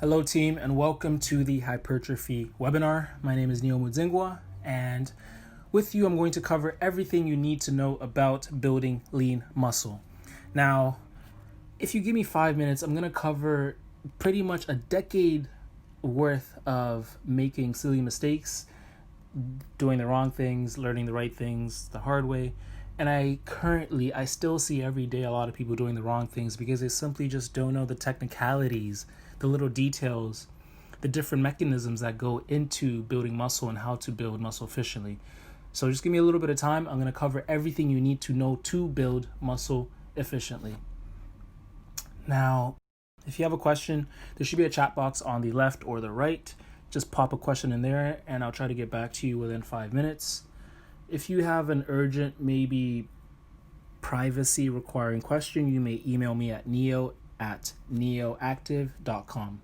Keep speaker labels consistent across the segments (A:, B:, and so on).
A: Hello team, and welcome to the Hypertrophy webinar. My name is Neil Mudzingwa, and with you I'm going to cover everything you need to know about building lean muscle. Now, if you give me 5 minutes, I'm going to cover pretty much a decade worth of making silly mistakes, doing the wrong things, learning the right things the hard way. And I still see every day a lot of people doing the wrong things because they simply just don't know the technicalities, the little details, the different mechanisms that go into building muscle and how to build muscle efficiently. So just give me a little bit of time. I'm going to cover everything you need to know to build muscle efficiently. Now, if you have a question, there should be a chat box on the left or the right. Just pop a question in there and I'll try to get back to you within 5 minutes. If you have an urgent, maybe privacy requiring question, you may email me at neo@neoactive.com.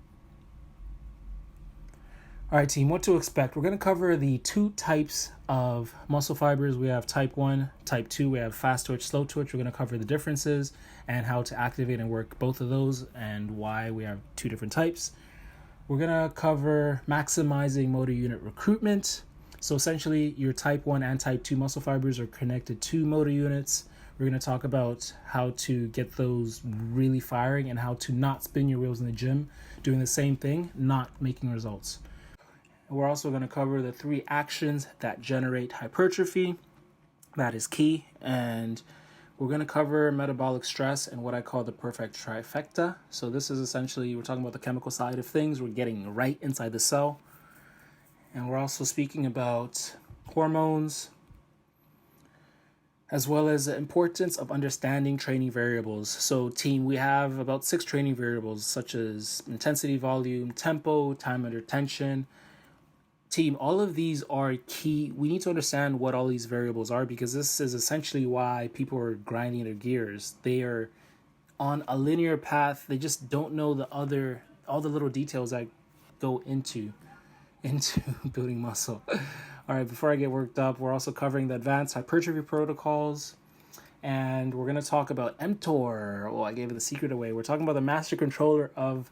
A: All right, team, what to expect? We're going to cover the two types of muscle fibers. We have type 1, type 2. We have fast twitch, slow twitch. We're going to cover the differences and how to activate and work both of those and why we have two different types. We're going to cover maximizing motor unit recruitment. So essentially, your type 1 and type 2 muscle fibers are connected to motor units. We're going to talk about how to get those really firing and how to not spin your wheels in the gym, doing the same thing, not making results. We're also going to cover the 3 actions that generate hypertrophy. That is key. And we're going to cover metabolic stress and what I call the perfect trifecta. So this is essentially, we're talking about the chemical side of things. We're getting right inside the cell. And we're also speaking about hormones, as well as the importance of understanding training variables. So team, we have about 6 training variables, such as intensity, volume, tempo, time under tension. Team, all of these are key. We need to understand what all these variables are because this is essentially why people are grinding their gears. They are on a linear path. They just don't know all the little details that go into building muscle. All right, before I get worked up, we're also covering the advanced hypertrophy protocols, and we're going to talk about MTOR. Oh, I gave the secret away. We're talking about the master controller of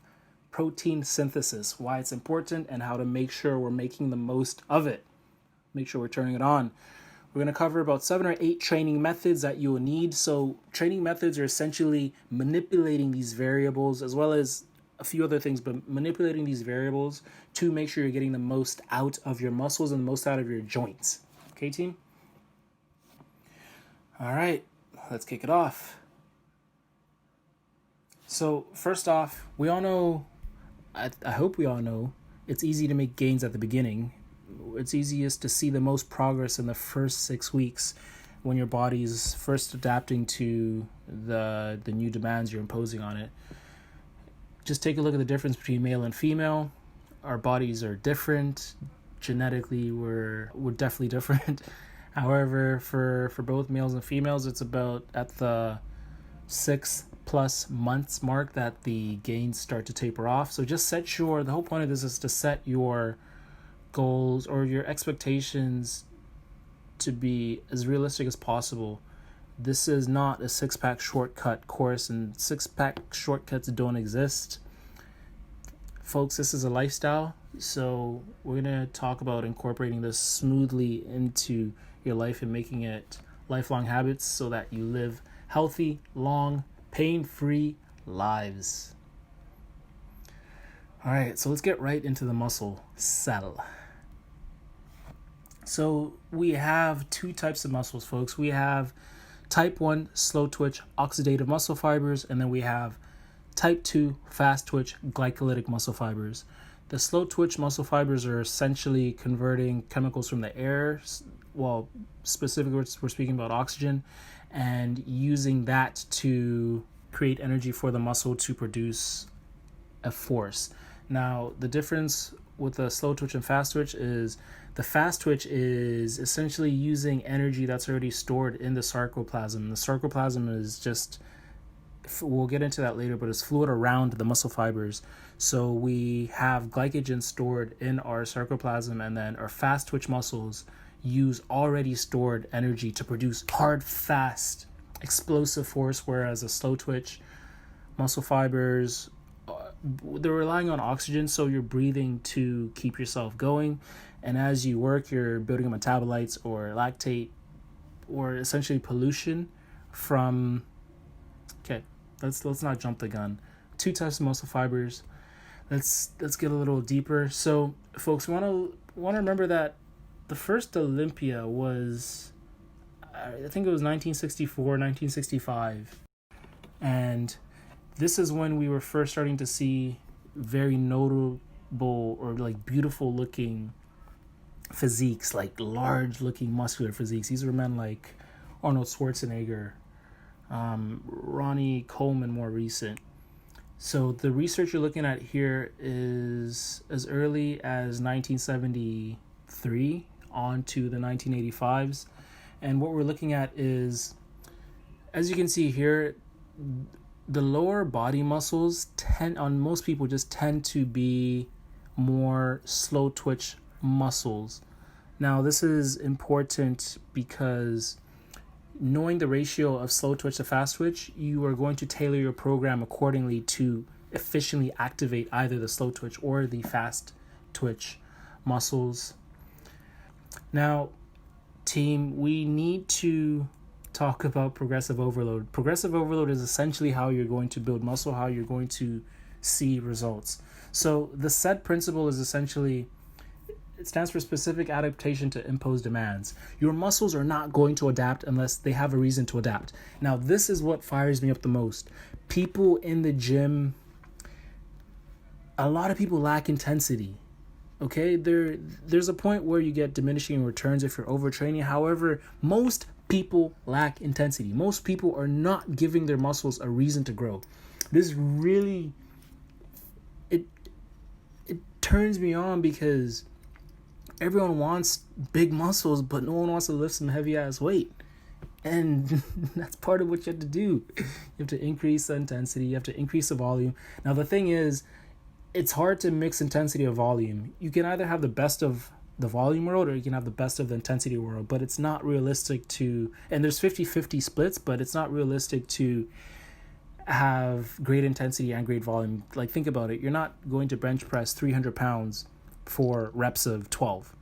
A: protein synthesis, why it's important, and how to make sure we're making the most of it. Make sure we're turning it on. We're going to cover about 7 or 8 training methods that you will need. So training methods are essentially manipulating these variables as well as a few other things, but manipulating these variables to make sure you're getting the most out of your muscles and the most out of your joints. Okay, team? All right, let's kick it off. So first off, we all know, I hope we all know, it's easy to make gains at the beginning. It's easiest to see the most progress in the first 6 weeks when your body's first adapting to the new demands you're imposing on it. Just take a look at the difference between male and female. Our bodies are different. Genetically, we're definitely different. However, for both males and females, it's about at the 6+ months mark that the gains start to taper off. So just the whole point of this is to set your goals or your expectations to be as realistic as possible. This is not a 6-pack shortcut course, and 6-pack shortcuts don't exist. Folks, this is a lifestyle, so we're going to talk about incorporating this smoothly into your life and making it lifelong habits so that you live healthy, long, pain-free lives. All right, so let's get right into the muscle cell. So we have 2 types of muscles, folks. We have type 1 slow twitch oxidative muscle fibers, and then we have type 2 fast twitch glycolytic muscle fibers. The slow twitch muscle fibers are essentially converting chemicals from the air, well, specifically we're speaking about oxygen, and using that to create energy for the muscle to produce a force. Now, the difference with the slow twitch and fast twitch is the fast twitch is essentially using energy that's already stored in the sarcoplasm. The sarcoplasm is just, we'll get into that later, but it's fluid around the muscle fibers. So we have glycogen stored in our sarcoplasm, and then our fast twitch muscles use already stored energy to produce hard, fast, explosive force, whereas a slow twitch muscle fibers they're relying on oxygen, so you're breathing to keep yourself going. And as you work, you're building up metabolites or lactate or essentially pollution from, okay, let's not jump the gun. 2 types of muscle fibers. Let's get a little deeper. So folks, want to remember that the first Olympia was, I think it was 1964, 1965. And this is when we were first starting to see very notable or like beautiful looking physiques, like large looking muscular physiques. These were men like Arnold Schwarzenegger, Ronnie Coleman, more recent. So the research you're looking at here is as early as 1973 on to the 1985s. And what we're looking at is, as you can see here, the lower body muscles on most people just tend to be more slow twitch muscles. Now, this is important because knowing the ratio of slow twitch to fast twitch, you are going to tailor your program accordingly to efficiently activate either the slow twitch or the fast twitch muscles. Now, team, we need to talk about progressive overload. Progressive overload is essentially how you're going to build muscle, how you're going to see results. So the SET principle is essentially, it stands for specific adaptation to imposed demands. Your muscles are not going to adapt unless they have a reason to adapt. Now, this is what fires me up the most. People in the gym, a lot of people lack intensity. Okay, there's a point where you get diminishing returns if you're overtraining. However, most people lack intensity. Most people are not giving their muscles a reason to grow. This really, it turns me on because everyone wants big muscles, but no one wants to lift some heavy ass weight. And that's part of what you have to do. You have to increase the intensity, you have to increase the volume. Now, the thing is, it's hard to mix intensity of volume. You can either have the best of the volume world or you can have the best of the intensity world, but it's not realistic to, and there's 50-50 splits, but it's not realistic to have great intensity and great volume. Like, think about it. You're not going to bench press 300 pounds for reps of 12.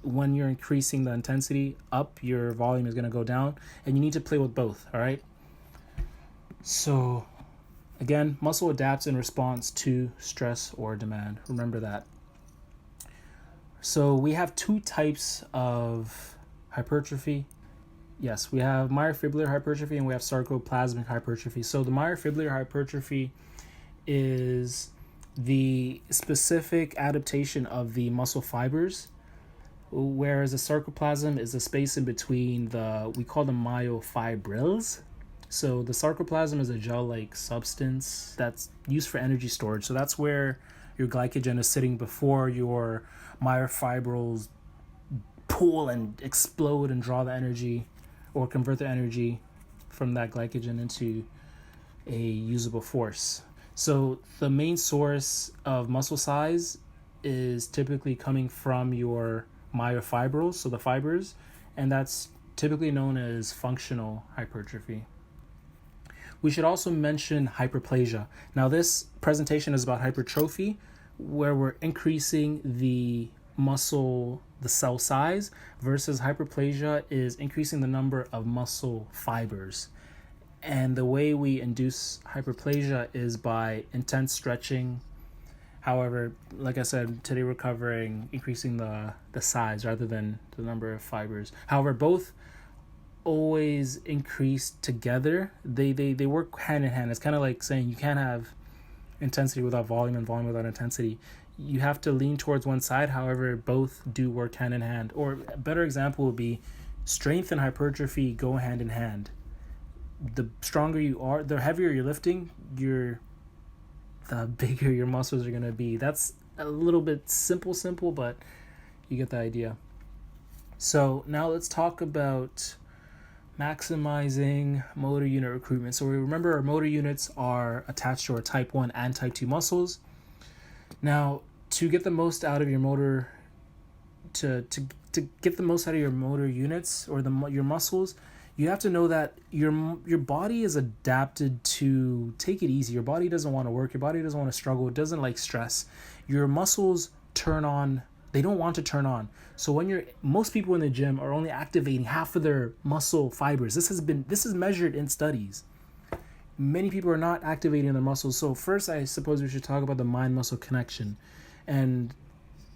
A: When you're increasing the intensity up, your volume is going to go down, and you need to play with both, all right? So again, muscle adapts in response to stress or demand. Remember that. So we have 2 types of hypertrophy. Yes, we have myofibrillar hypertrophy and we have sarcoplasmic hypertrophy. So the myofibrillar hypertrophy is the specific adaptation of the muscle fibers, whereas the sarcoplasm is the space in between we call them myofibrils. So the sarcoplasm is a gel-like substance that's used for energy storage. So that's where your glycogen is sitting before your myofibrils pull and explode and draw the energy or convert the energy from that glycogen into a usable force. So the main source of muscle size is typically coming from your myofibrils, so the fibers, and that's typically known as functional hypertrophy. We should also mention hyperplasia. Now, this presentation is about hypertrophy, where we're increasing the muscle, the cell size, versus hyperplasia is increasing the number of muscle fibers. And the way we induce hyperplasia is by intense stretching. However, like I said, today we're covering increasing the size rather than the number of fibers. However, both always increase together. They work hand in hand. It's kind of like saying you can't have intensity without volume and volume without intensity. You have to lean towards one side. However, both do work hand in hand. Or a better example would be strength and hypertrophy go hand in hand. The stronger you are, the heavier you're lifting, the bigger your muscles are going to be. That's a little bit simple, but you get the idea. So now let's talk about maximizing motor unit recruitment. So remember, our motor units are attached to our type 1 and type 2 muscles. Now, to get the most out of your motor, to get the most out of your motor units or your muscles, you have to know that your body is adapted to take it easy. Your body doesn't want to work. Your body doesn't want to struggle. It doesn't like stress. Your muscles turn on. They don't want to turn on. So when most people in the gym are only activating half of their muscle fibers. This is measured in studies. Many people are not activating their muscles. So first, I suppose we should talk about the mind-muscle connection, and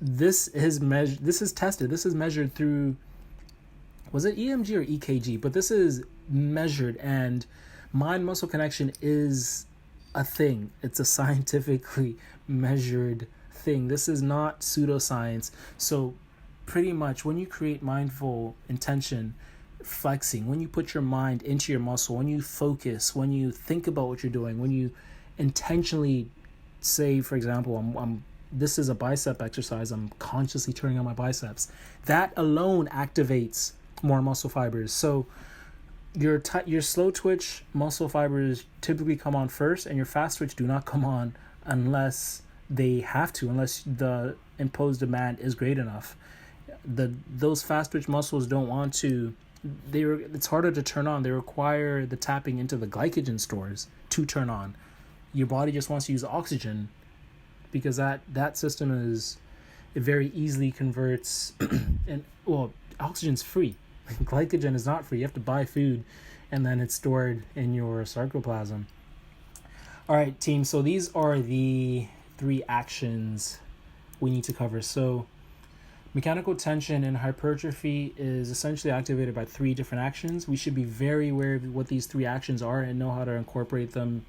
A: this is measured. This is tested. This is measured through. Was it EMG or EKG? But this is measured, and mind-muscle connection is a thing. It's a scientifically measured thing. This is not pseudoscience. So pretty much when you create mindful intention, flexing, when you put your mind into your muscle, when you focus, when you think about what you're doing, when you intentionally say, for example, this is a bicep exercise, I'm consciously turning on my biceps. That alone activates more muscle fibers. So your slow twitch muscle fibers typically come on first, and your fast twitch do not come on unless they have to, unless the imposed demand is great enough. Those fast twitch muscles don't want to. It's harder to turn on. They require the tapping into the glycogen stores to turn on. Your body just wants to use oxygen because that system it very easily converts and oxygen's free. Glycogen is not free. You have to buy food, and then it's stored in your sarcoplasm. All right, team. So these are the 3 actions we need to cover. So mechanical tension in hypertrophy is essentially activated by 3 different actions. We should be very aware of what these 3 actions are and know how to incorporate them.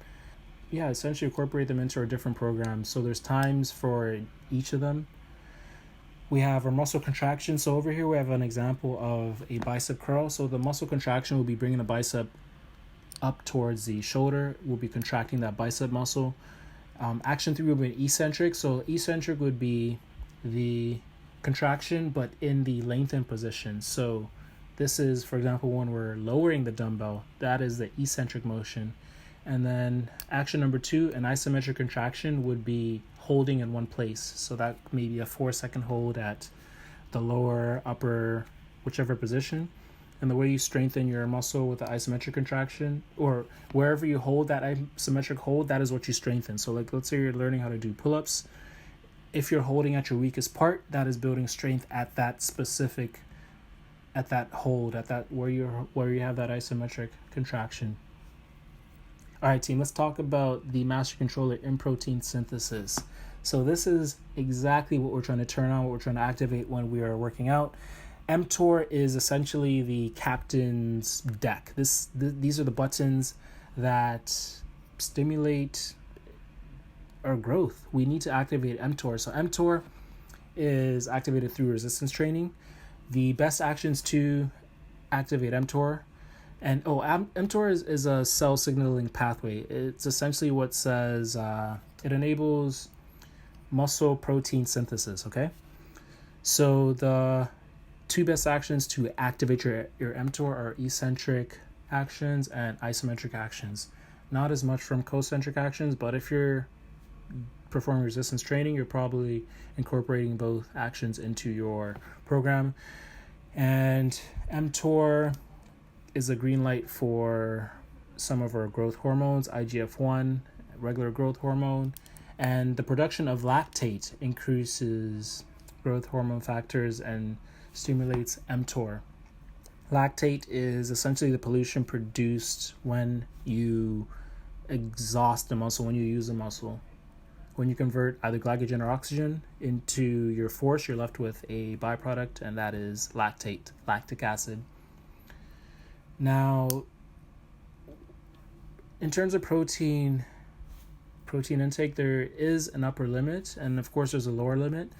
A: Yeah, essentially incorporate them into our different programs. So there's times for each of them. We have our muscle contraction. So over here we have an example of a bicep curl. So the muscle contraction will be bringing the bicep up towards the shoulder. We'll be contracting that bicep muscle. Action 3 will be an eccentric. So eccentric would be the contraction, but in the lengthened position. So this is, for example, when we're lowering the dumbbell, that is the eccentric motion. And then action number 2, an isometric contraction, would be holding in one place. So that may be a 4-second hold at the lower, upper, whichever position. And the way you strengthen your muscle with the isometric contraction, or wherever you hold that isometric hold, that is what you strengthen. So like, let's say you're learning how to do pull-ups. If you're holding at your weakest part, that is building strength at that specific, at that hold, at that where you have that isometric contraction. All right, team, let's talk about the master controller in protein synthesis. So this is exactly what we're trying to turn on, what we're trying to activate when we are working out. MTOR is essentially the captain's deck. These are the buttons that stimulate our growth. We need to activate MTOR. So MTOR is activated through resistance training. The best actions to activate MTOR, and MTOR is a cell signaling pathway. It's essentially what says it enables muscle protein synthesis. Okay, so the 2 best actions to activate your MTOR are eccentric actions and isometric actions. Not as much from concentric actions, but if you're performing resistance training, you're probably incorporating both actions into your program. And MTOR is a green light for some of our growth hormones, IGF-1, regular growth hormone, and the production of lactate increases growth hormone factors and stimulates MTOR. Lactate is essentially the pollution produced when you exhaust the muscle, when you use the muscle. When you convert either glycogen or oxygen into your force, you're left with a byproduct, and that is lactate, lactic acid. Now, in terms of protein intake, there is an upper limit, and of course there's a lower limit.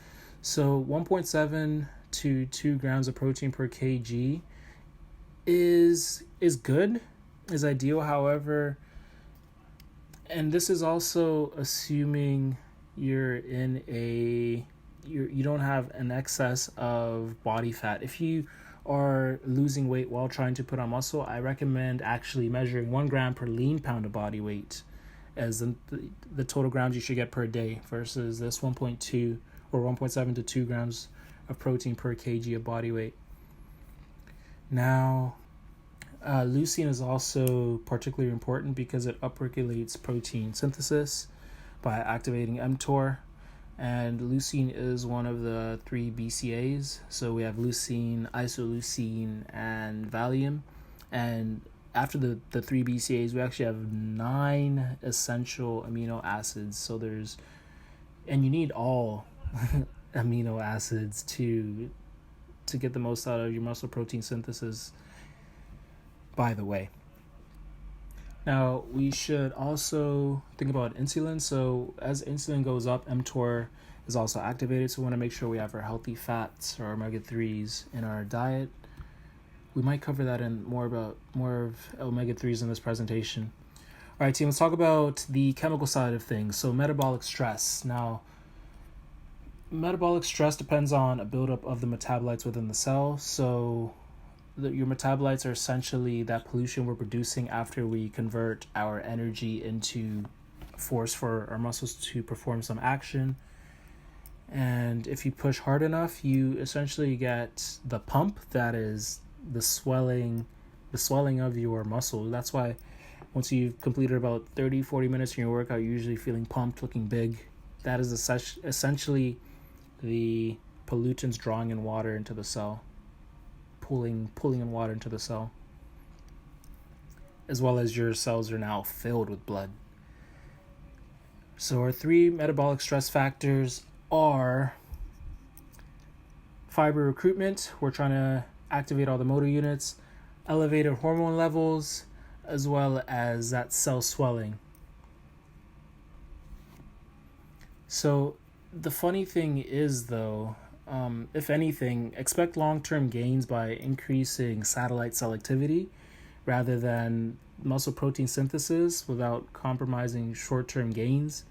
A: So 1.7 to 2 grams of protein per kg is good, is ideal. However, and this is also assuming you don't have an excess of body fat. If you are losing weight while trying to put on muscle, I recommend actually measuring 1 gram per lean pound of body weight as the total grams you should get per day versus this 1.2 or 1.7 to 2 grams of protein per kg of body weight. Now, Leucine is also particularly important because it upregulates protein synthesis by activating mTOR. And leucine is one of the 3 BCAAs. So we have leucine, isoleucine, and Valium. And after the 3 BCAAs, we actually have 9 essential amino acids. So and you need all amino acids to get the most out of your muscle protein synthesis, by the way. Now, we should also think about insulin. So as insulin goes up, mTOR is also activated. So we want to make sure we have our healthy fats or omega-3s in our diet. We might cover that in more of omega-3s in this presentation. All right, team, let's talk about the chemical side of things. So metabolic stress. Now, metabolic stress depends on a buildup of the metabolites within the cell. So your metabolites are essentially that pollution we're producing after we convert our energy into force for our muscles to perform some action. And if you push hard enough, you essentially get the pump, that is the swelling of your muscle. That's why once you've completed about 30-40 minutes in your workout, you're usually feeling pumped, looking big. That is essentially the pollutants drawing in water into the cell, pulling in water into the cell, as well as your cells are now filled with blood. So our 3 metabolic stress factors are fiber recruitment. We're trying to activate all the motor units, elevated hormone levels, as well as that cell swelling. So the funny thing is, though, if anything, expect long-term gains by increasing satellite cell activity rather than muscle protein synthesis without compromising short-term gains.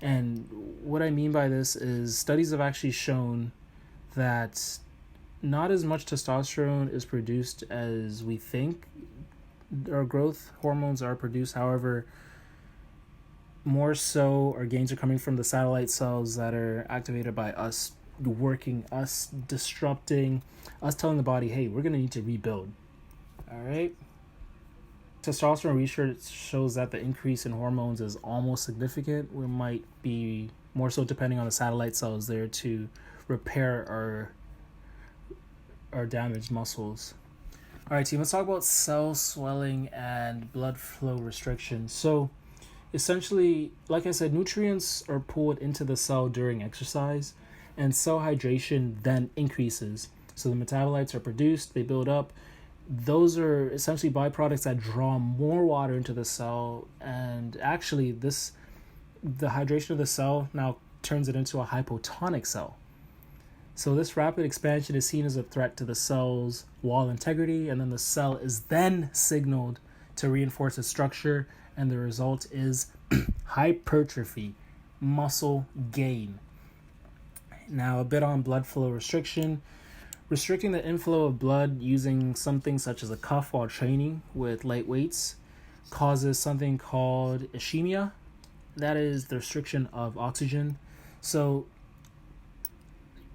A: And what I mean by this is studies have actually shown that not as much testosterone is produced as we think. Our growth hormones are produced, however, more so our gains are coming from the satellite cells that are activated by us working, us disrupting, us telling the body, hey, we're going to need to rebuild. All right. Testosterone research shows that the increase in hormones is almost significant. We might be more so depending on the satellite cells there to repair our damaged muscles. All right, team, let's talk about cell swelling and blood flow restriction. So essentially, like I said, nutrients are pulled into the cell during exercise, and cell hydration then increases. So the metabolites are produced, they build up. Those are essentially byproducts that draw more water into the cell, and actually the hydration of the cell now turns it into a hypotonic cell. So this rapid expansion is seen as a threat to the cell's wall integrity, and then the cell is then signaled to reinforce its structure, and the result is hypertrophy, muscle gain. Now, a bit on blood flow restriction. Restricting the inflow of blood using something such as a cuff while training with light weights causes something called ischemia. That is the restriction of oxygen. So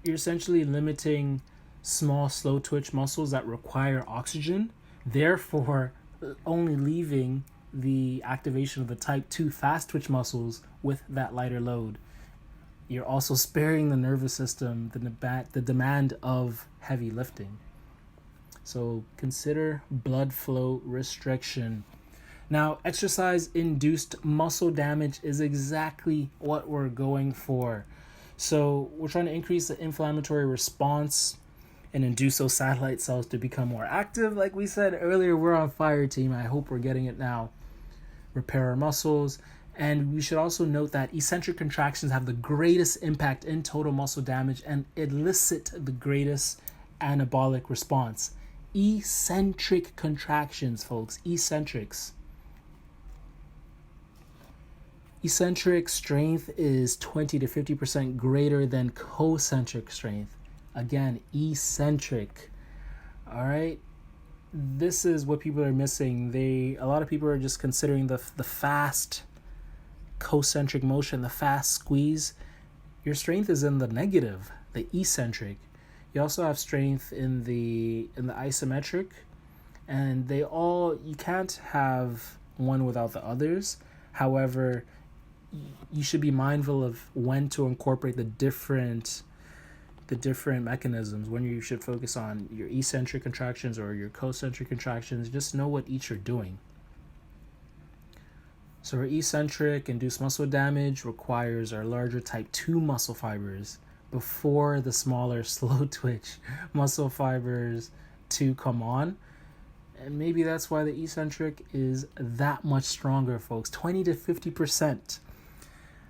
A: you're essentially limiting small, slow twitch muscles that require oxygen, therefore only leaving the activation of the type 2 fast twitch muscles with that lighter load. You're also sparing the nervous system the demand of heavy lifting. So consider blood flow restriction. Now, exercise-induced muscle damage is exactly what we're going for. So we're trying to increase the inflammatory response and induce those satellite cells to become more active. Like we said earlier, we're on fire, team. I hope we're getting it now. Repair our muscles. And we should also note that eccentric contractions have the greatest impact in total muscle damage and elicit the greatest anabolic response. Eccentric contractions, folks. Eccentrics. Eccentric strength is 20 to 50% greater than concentric strength. Again, eccentric. All right. This is what people are missing. A lot of people are just considering the fast concentric motion, the fast squeeze. Your strength is in the negative, the eccentric. You also have strength in the isometric, and you can't have one without the others. However, you should be mindful of when to incorporate the different mechanisms, when you should focus on your eccentric contractions or your concentric contractions. Just know what each are doing. So our eccentric induced muscle damage requires our larger type 2 muscle fibers before the smaller slow twitch muscle fibers to come on. And maybe that's why the eccentric is that much stronger, folks. 20 to 50%.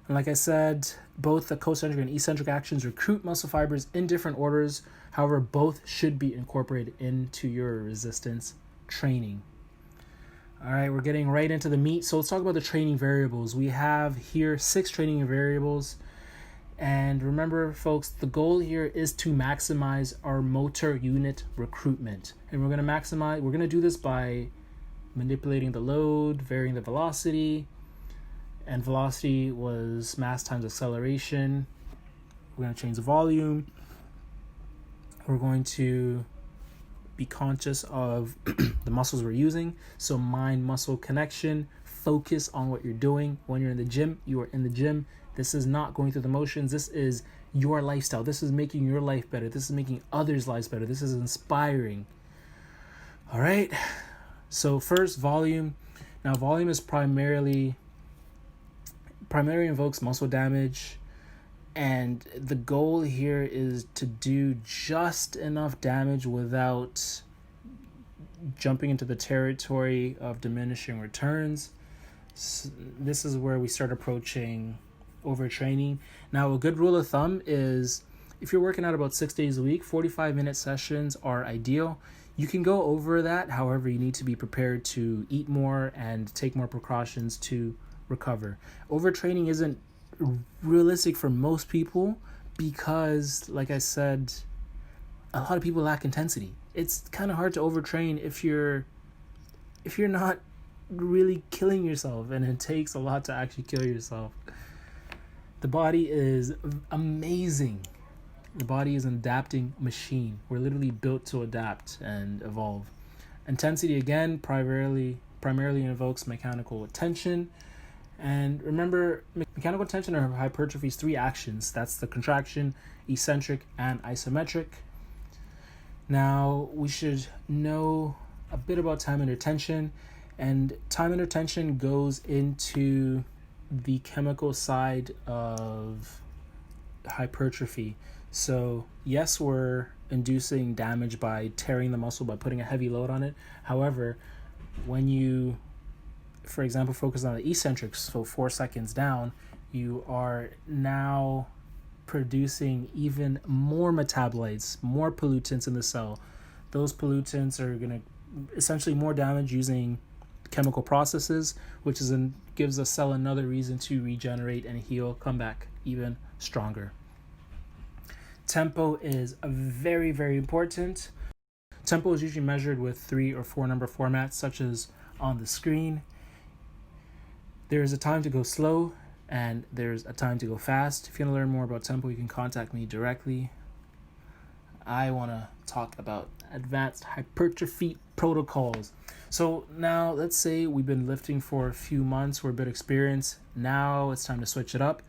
A: And like I said, both the concentric and eccentric actions recruit muscle fibers in different orders. However, both should be incorporated into your resistance training. All right, we're getting right into the meat. So let's talk about the training variables. We have here 6 training variables. And remember, folks, the goal here is to maximize our motor unit recruitment. And we're going to do this by manipulating the load, varying the velocity. And velocity was mass times acceleration. We're going to change the volume. We're going to be conscious of the muscles we're using. So mind-muscle connection. Focus on what you're doing. When you're in the gym, you are in the gym. This is not going through the motions. This is your lifestyle. This is making your life better. This is making others' lives better. This is inspiring. All right. So first, volume. Now, volume is primarily invokes muscle damage. And the goal here is to do just enough damage without jumping into the territory of diminishing returns. So this is where we start approaching overtraining. Now, a good rule of thumb is if you're working out about 6 days a week, 45-minute sessions are ideal. You can go over that. However, you need to be prepared to eat more and take more precautions to recover. Overtraining isn't realistic for most people because, like I said, a lot of people lack intensity. It's kind of hard to overtrain if you're not really killing yourself, and it takes a lot to actually kill yourself. The body is amazing. The body is an adapting machine. We're literally built to adapt and evolve. Intensity, again, primarily invokes mechanical attention. And remember, mechanical tension or hypertrophy is 3 actions. That's the contraction, eccentric, and isometric. Now, we should know a bit about time under tension. And time under tension goes into the chemical side of hypertrophy. So, yes, we're inducing damage by tearing the muscle, by putting a heavy load on it. However, when you, for example, focus on the eccentrics, so 4 seconds down, you are now producing even more metabolites, more pollutants in the cell. Those pollutants are going to essentially more damage using chemical processes, which gives the cell another reason to regenerate and heal, come back even stronger. Tempo is very, very important. Tempo is usually measured with 3 or 4 number formats, such as on the screen. There is a time to go slow, and there's a time to go fast. If you want to learn more about tempo, you can contact me directly. I want to talk about advanced hypertrophy protocols. So now, let's say we've been lifting for a few months, we're a bit experienced. Now it's time to switch it up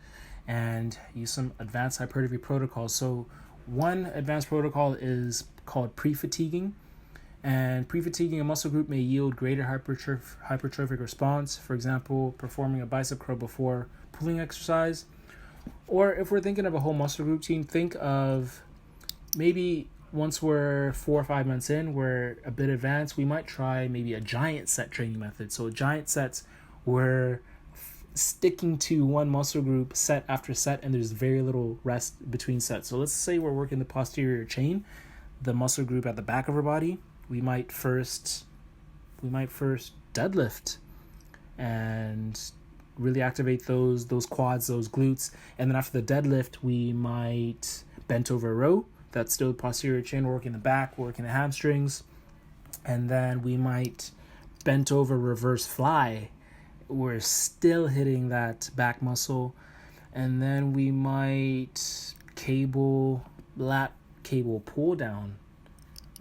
A: and use some advanced hypertrophy protocols. So one advanced protocol is called pre-fatiguing. And pre-fatiguing a muscle group may yield greater hypertrophic response. For example, performing a bicep curl before pulling exercise. Or if we're thinking of a whole muscle group team, think of maybe once we're 4 or 5 months in, we're a bit advanced, we might try maybe a giant set training method. So giant sets, we're sticking to one muscle group set after set, and there's very little rest between sets. So let's say we're working the posterior chain, the muscle group at the back of our body. We might first deadlift and really activate those quads, those glutes. And then after the deadlift, we might bent over row. That's still the posterior chain, working the back, working the hamstrings. And then we might bent over reverse fly. We're still hitting that back muscle. And then we might lat cable pull down.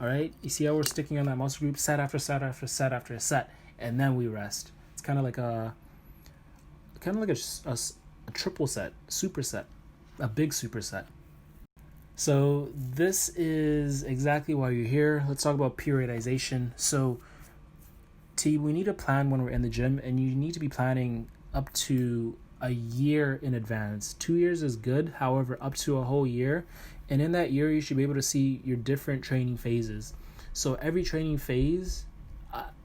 A: All right, you see how we're sticking on that muscle group set after set after set after set, and then we rest. It's kind of like a triple set, superset, a big superset. So this is exactly why you're here. Let's talk about periodization. So we need a plan when we're in the gym, and you need to be planning up to a year in advance. 2 years is good, however, up to a whole year. And in that year, you should be able to see your different training phases. So every training phase,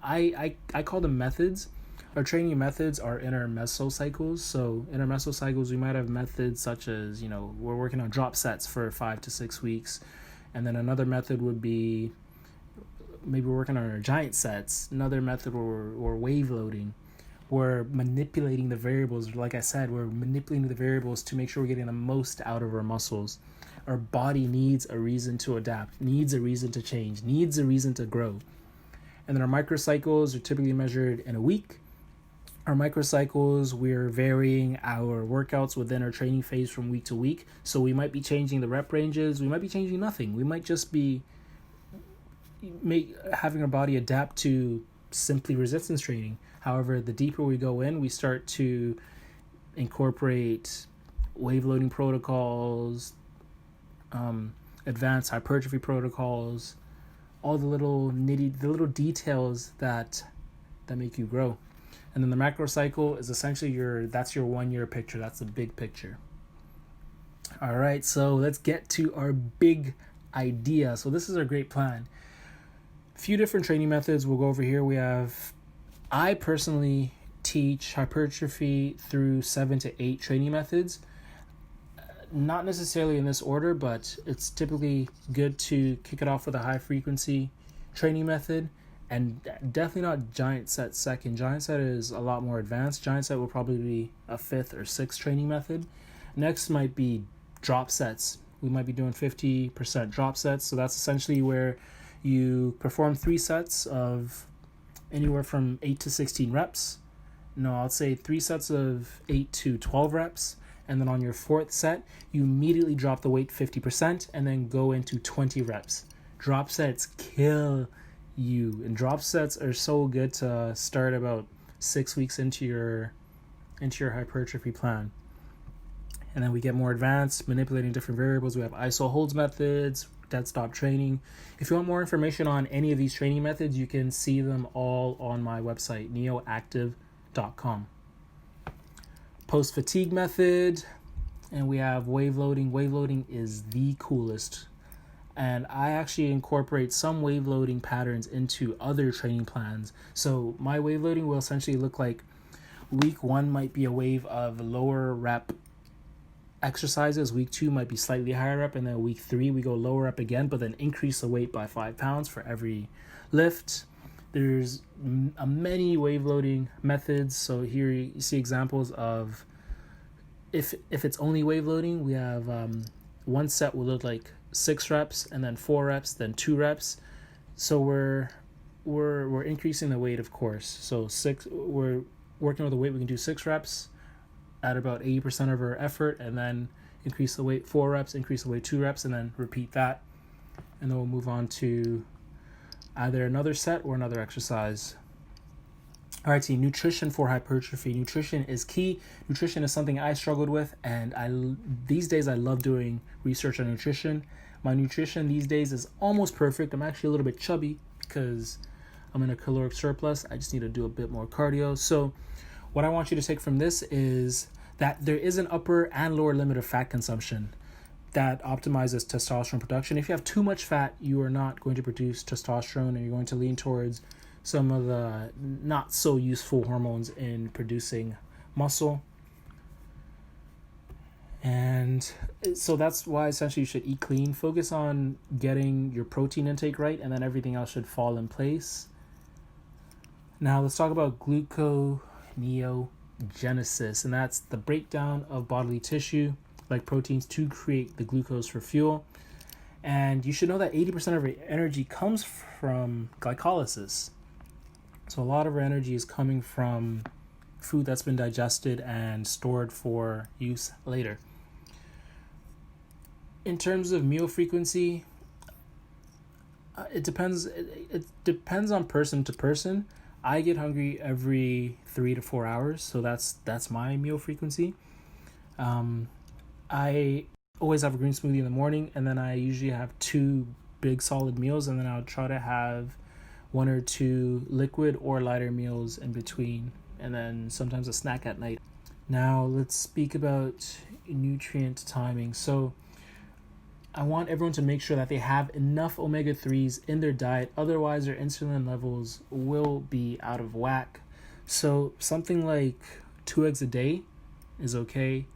A: I call them methods. Our training methods are in our mesocycles. So in our mesocycles, we might have methods such as, we're working on drop sets for 5 to 6 weeks. And then another method would be maybe we're working on our giant sets. Another method we're wave loading. We're manipulating the variables. Like I said, we're manipulating the variables to make sure we're getting the most out of our muscles. Our body needs a reason to adapt, needs a reason to change, needs a reason to grow. And then our microcycles are typically measured in a week. Our microcycles, we're varying our workouts within our training phase from week to week. So we might be changing the rep ranges. We might be changing nothing. We might just be having our body adapt to simply resistance training. However, the deeper we go in, we start to incorporate wave loading protocols, advanced hypertrophy protocols, all the little details that make you grow. And then the macro cycle is essentially that's your 1 year picture. That's the big picture. All right, so let's get to our big idea. So this is our great plan. A few different training methods we'll go over here. I personally teach hypertrophy through 7 to 8 training methods. Not necessarily in this order, but it's typically good to kick it off with a high frequency training method. And definitely not giant set second. Giant set is a lot more advanced. Giant set will probably be a 5th or 6th training method. Next might be drop sets. We might be doing 50% drop sets. So that's essentially where you perform 3 sets of anywhere from 8 to 16 reps. No, I'll say 3 sets of 8 to 12 reps. And then on your 4th set, you immediately drop the weight 50% and then go into 20 reps. Drop sets kill you, and drop sets are so good to start about 6 weeks into your hypertrophy plan. And then we get more advanced, manipulating different variables. We have iso holds methods, dead stop training. If you want more information on any of these training methods, you can see them all on my website, neoactive.com. Post fatigue method, and we have wave loading. Wave loading is the coolest. And I actually incorporate some wave loading patterns into other training plans. So my wave loading will essentially look like week 1 might be a wave of lower rep exercises. Week 2 might be slightly higher rep. And then week 3, we go lower rep again, but then increase the weight by 5 pounds for every lift. There's many wave loading methods. So here you see examples of if it's only wave loading, we have one set will look like 6 reps, and then 4 reps, then 2 reps. So we're increasing the weight, of course. So we're working with the weight. We can do 6 reps at about 80% of our effort, and then increase the weight 4 reps, increase the weight 2 reps, and then repeat that. And then we'll move on to either another set or another exercise. All right, team, nutrition for hypertrophy. Nutrition is key. Nutrition is something I struggled with, and these days I love doing research on nutrition. My nutrition these days is almost perfect. I'm actually a little bit chubby because I'm in a caloric surplus. I just need to do a bit more cardio. So what I want you to take from this is that there is an upper and lower limit of fat consumption that optimizes testosterone production. If you have too much fat, you are not going to produce testosterone, and you're going to lean towards some of the not so useful hormones in producing muscle. And so that's why essentially you should eat clean. Focus on getting your protein intake right, and then everything else should fall in place. Now let's talk about gluconeogenesis, and that's the breakdown of bodily tissue like proteins to create the glucose for fuel. And you should know that 80% of our energy comes from glycolysis. So a lot of our energy is coming from food that's been digested and stored for use later. In terms of meal frequency, It depends. It depends on person to person. I get hungry every 3 to 4 hours, so that's my meal frequency. Um, I always have a green smoothie in the morning, and then I usually have two big solid meals, and then I'll try to have one or two liquid or lighter meals in between, and then sometimes a snack at night. Now let's speak about nutrient timing. So I want everyone to make sure that they have enough omega-3s in their diet, otherwise their insulin levels will be out of whack. So something like 2 eggs a day is okay,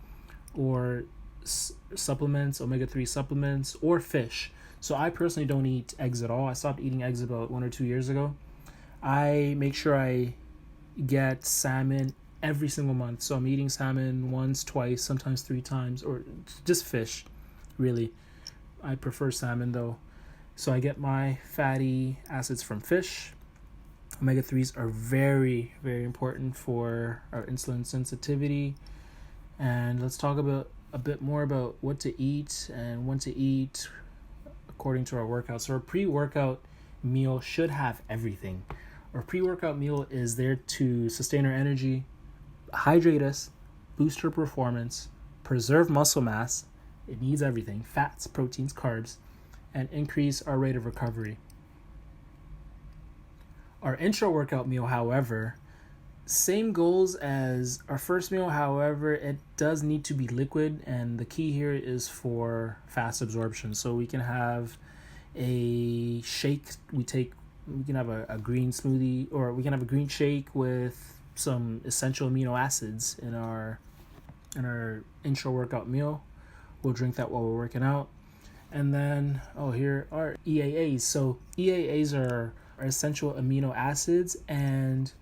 A: or supplements, omega-3 supplements, or fish. So I personally don't eat eggs at all. I stopped eating eggs about 1 or 2 years ago. I make sure I get salmon every single month. So I'm eating salmon once, twice, sometimes 3 times, or just fish, really. I prefer salmon though. So I get my fatty acids from fish. Omega-3s are very, very important for our insulin sensitivity. And let's talk about a bit more about what to eat and when to eat according to our workout. So our pre-workout meal should have everything. Our pre-workout meal is there to sustain our energy, hydrate us, boost our performance, preserve muscle mass. It needs everything: fats, proteins, carbs, and increase our rate of recovery. Our intra-workout meal, however, same goals as our first meal. However, it does need to be liquid, and the key here is for fast absorption. So we can have a shake. We can have a green smoothie, or we can have a green shake with some essential amino acids in our intra-workout meal. We'll drink that while we're working out. And then, here are EAAs. So EAAs are essential amino acids, and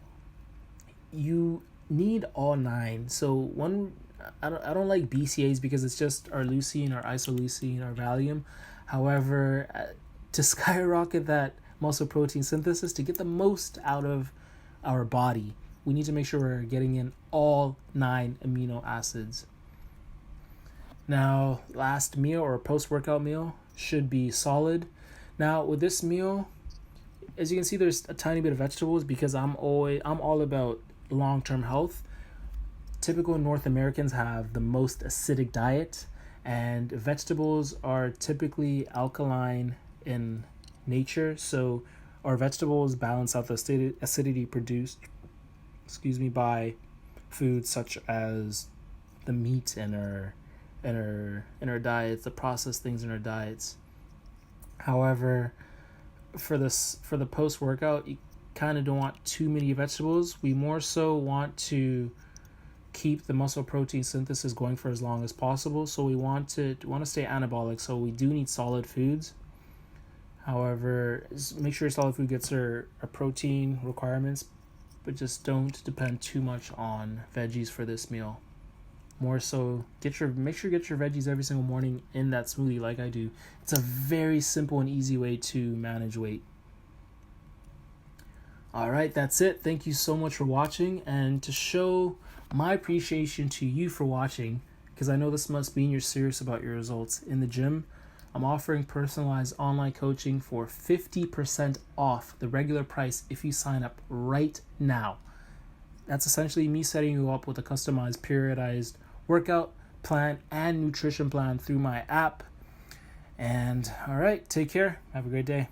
A: you need all 9. So I don't like BCAs because it's just our leucine, our isoleucine, our Valium. However, to skyrocket that muscle protein synthesis, to get the most out of our body, we need to make sure we're getting in all 9 amino acids. Now, last meal or post-workout meal should be solid. Now, with this meal, as you can see, there's a tiny bit of vegetables because I'm all about long-term health. Typical North Americans have the most acidic diet, and vegetables are typically alkaline in nature. So our vegetables balance out the acidity produced, by foods such as the meat in our diets, the processed things in our diets. However, for the post-workout, you kind of don't want too many vegetables. We more so want to keep the muscle protein synthesis going for as long as possible. So we want to stay anabolic. So we do need solid foods. However, make sure your solid food gets our protein requirements, but just don't depend too much on veggies for this meal. More so, make sure you get your veggies every single morning in that smoothie like I do. It's a very simple and easy way to manage weight. All right, that's it. Thank you so much for watching, and to show my appreciation to you for watching, because I know this must mean you're serious about your results in the gym, I'm offering personalized online coaching for 50% off the regular price if you sign up right now. That's essentially me setting you up with a customized, periodized workout plan and nutrition plan through my app. And all right, take care. Have a great day.